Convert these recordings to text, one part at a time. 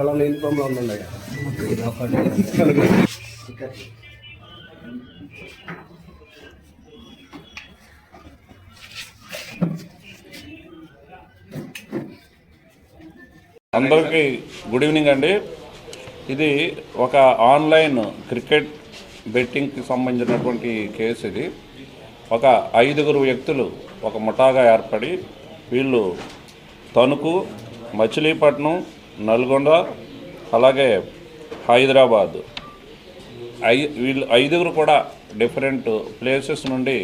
పలానా యూనిఫామ్లో ఉన్నాయి. అందరికీ గుడ్ ఈవినింగ్ అండి. ఇది ఒక ఆన్లైన్ క్రికెట్ బెట్టింగ్కి సంబంధించినటువంటి కేసు. ఇది ఒక 5 వ్యక్తులు ఒక ముఠాగా ఏర్పడి వీళ్ళు తణుకు, మచిలీపట్నం, నల్గొండ, అలాగే హైదరాబాద్ వీళ్ళు 5 కూడా డిఫరెంట్ ప్లేసెస్ నుండి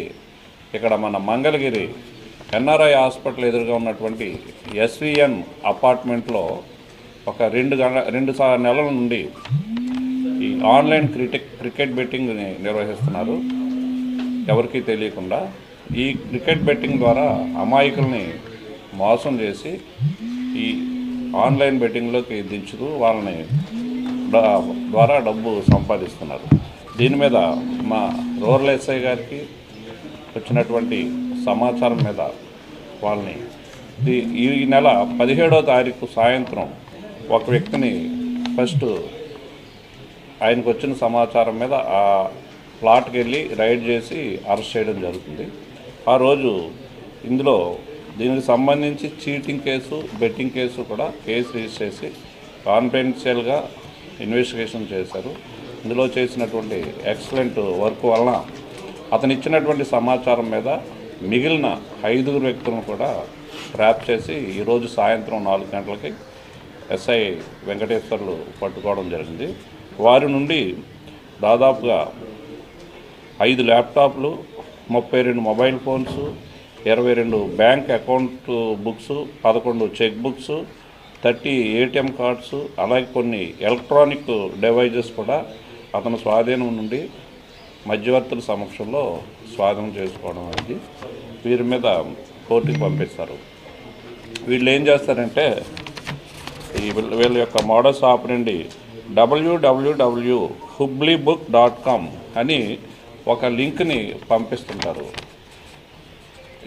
ఇక్కడ మన మంగళగిరి ఎన్ఆర్ఐ హాస్పిటల్ ఎదురుగా ఉన్నటువంటి ఎస్విఎన్ అపార్ట్మెంట్లో ఒక 2 నెలల నుండి ఈ ఆన్లైన్ క్రికెట్ బెట్టింగ్ని నిర్వహిస్తున్నారు. ఎవరికీ తెలియకుండా ఈ క్రికెట్ బెట్టింగ్ ద్వారా అమాయకుల్ని మోసం చేసి ఈ ఆన్లైన్ బెట్టింగ్లోకి దించుతూ వాళ్ళని ద్వారా డబ్బు సంపాదిస్తున్నారు. దీని మీద మా రూరల్ ఎస్ఐ గారికి వచ్చినటువంటి సమాచారం మీద వాళ్ళని ఈ నెల 17వ తారీఖు సాయంత్రం ఒక వ్యక్తిని ఫస్ట్ ఆయనకు వచ్చిన సమాచారం మీద ఆ ప్లాట్కి వెళ్ళి రైడ్ చేసి అరెస్ట్ చేయడం జరుగుతుంది. ఆ రోజు ఇందులో దీనికి సంబంధించి చీటింగ్ కేసు, బెట్టింగ్ కేసు కూడా కేసు రిజిస్టర్ చేసి కాన్ఫిడెన్షియల్గా ఇన్వెస్టిగేషన్ చేశారు. ఇందులో చేసినటువంటి ఎక్సలెంట్ వర్క్ వలన అతను ఇచ్చినటువంటి సమాచారం మీద మిగిలిన 5 వ్యక్తులను కూడా ట్రాప్ చేసి ఈరోజు సాయంత్రం 4 గంటలకి ఎస్ఐ వెంకటేశ్వర్లు పట్టుకోవడం జరిగింది. వారి నుండి దాదాపుగా 5 ల్యాప్టాప్లు, 32 mobile phones, 22 bank account books, 11 cheque books, 30 ATM cards, అలాగే కొన్ని ఎలక్ట్రానిక్ డివైజెస్ కూడా అతని స్వాధీనం నుండి మధ్యవర్తుల సమక్షంలో స్వాధీనం చేసుకోవడం అనేది వీరి మీద కోర్టుకి పంపిస్తారు. వీళ్ళు ఏం చేస్తారంటే వీళ్ళ యొక్క మోడస్ ఆపరండి www.hublibook.com అని ఒక లింక్ని పంపిస్తుంటారు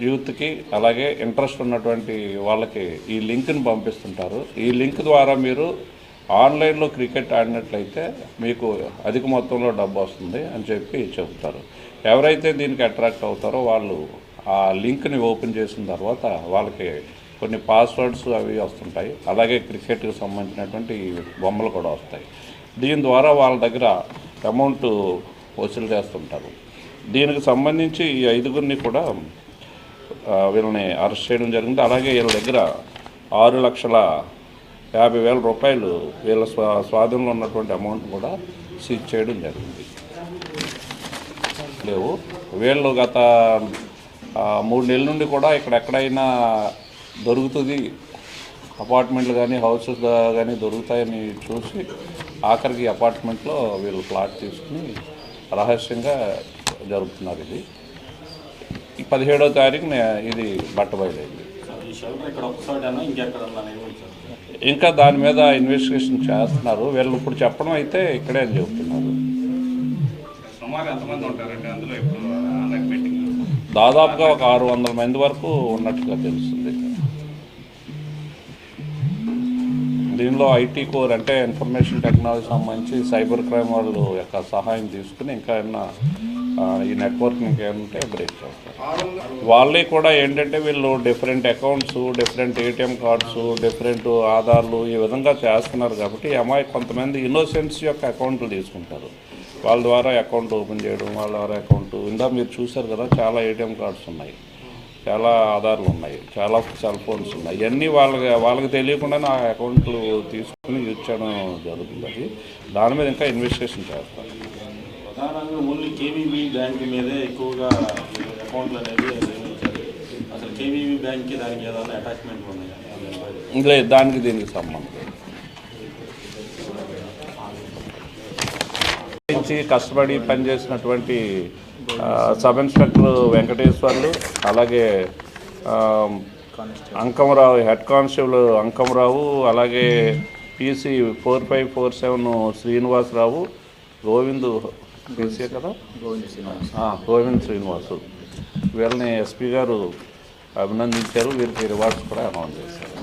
యూత్కి. అలాగే ఇంట్రెస్ట్ ఉన్నటువంటి వాళ్ళకి ఈ లింక్ని పంపిస్తుంటారు. ఈ లింక్ ద్వారా మీరు ఆన్లైన్లో క్రికెట్ ఆడినట్లయితే మీకు అధిక మొత్తంలో డబ్బు వస్తుంది అని చెప్పి చెబుతారు. ఎవరైతే దీనికి అట్రాక్ట్ అవుతారో వాళ్ళు ఆ లింక్ని ఓపెన్ చేసిన తర్వాత వాళ్ళకి కొన్ని పాస్వర్డ్స్ అవి వస్తుంటాయి. అలాగే క్రికెట్కి సంబంధించినటువంటి బొమ్మలు కూడా వస్తాయి. దీని ద్వారా వాళ్ళ దగ్గర అమౌంట్ వసూలు చేస్తుంటారు. దీనికి సంబంధించి ఈ 5 కూడా వీళ్ళని అరెస్ట్ చేయడం జరిగింది. అలాగే వీళ్ళ దగ్గర 6,50,000 రూపాయలు వీళ్ళ స్వాధీనంలో ఉన్నటువంటి అమౌంట్ కూడా సీజ్ చేయడం జరిగింది. లేవు వీళ్ళు గత 3 నెలల నుండి కూడా ఎక్కడైనా దొరుకుతుంది, అపార్ట్మెంట్లు కానీ హౌసెస్ కానీ దొరుకుతాయని చూసి ఆఖరికి అపార్ట్మెంట్లో వీళ్ళు ప్లాట్ తీసుకుని రహస్యంగా జరుపుతున్నారు. ఇది 17వ తారీఖున ఇది బట్టబయలైంది. ఇంకా దాని మీద ఇన్వెస్టిగేషన్ చేస్తున్నారు. వీళ్ళు ఇప్పుడు చెప్పడం అయితే ఇక్కడే అని చెబుతున్నారు. దాదాపుగా ఒక 600 మంది వరకు ఉన్నట్టుగా తెలుస్తుంది. దీనిలో ఐటీ కోర్ అంటే ఇన్ఫర్మేషన్ టెక్నాలజీ సంబంధించి సైబర్ క్రైమ్ వాళ్ళు యొక్క సహాయం తీసుకుని ఇంకా ఏమన్నా ఈ నెట్వర్క్ ఇంకేమంటే బ్రేక్ చేస్తారు. వాళ్ళే కూడా ఏంటంటే వీళ్ళు different accounts, different ATM cards, different ఆధార్లు ఈ విధంగా చేస్తున్నారు. కాబట్టి అమ్మాయి కొంతమంది ఇన్నోసెంట్స్ యొక్క అకౌంట్లు తీసుకుంటారు. వాళ్ళ ద్వారా అకౌంట్ ఓపెన్ చేయడం, వాళ్ళ ద్వారా అకౌంట్ ఇందా మీరు చూశారు కదా, చాలా ఏటీఎం కార్డ్స్ ఉన్నాయి, చాలా ఆధార్లు ఉన్నాయి, చాలా సెల్ ఫోన్స్ ఉన్నాయి. ఇవన్నీ వాళ్ళకి తెలియకుండానే ఆ అకౌంట్లు తీసుకుని యూజ్ చేయడం జరుగుతుంది. అది దాని మీద ఇంకా ఇన్వెస్టిగేషన్ చేస్తారు. ప్రధానంగా ఓన్లీ కేవీబీ బ్యాంక్ మీదే ఎక్కువగా అకౌంట్లు అనేది అసలు కేవీబీ బ్యాంక్కి దానికి ఏదైనా అటాచ్మెంట్ ఉన్నాయా? లేదు, దానికి దీనికి సంబంధం కష్టపడి పనిచేసినటువంటి సబ్ ఇన్స్పెక్టర్ వెంకటేశ్వర్లు, అలాగే అంకమరావు, హెడ్ కానిస్టేబుల్ అంకమరావు, అలాగే పీసీ 4547 శ్రీనివాసరావు, గోవింద్ పీసీ కదా, గోవింద్ శ్రీనివాసు, వీళ్ళని ఎస్పీ గారు అభినందించారు. వీరికి రివార్డ్స్ కూడా అనౌన్స్ చేశారు.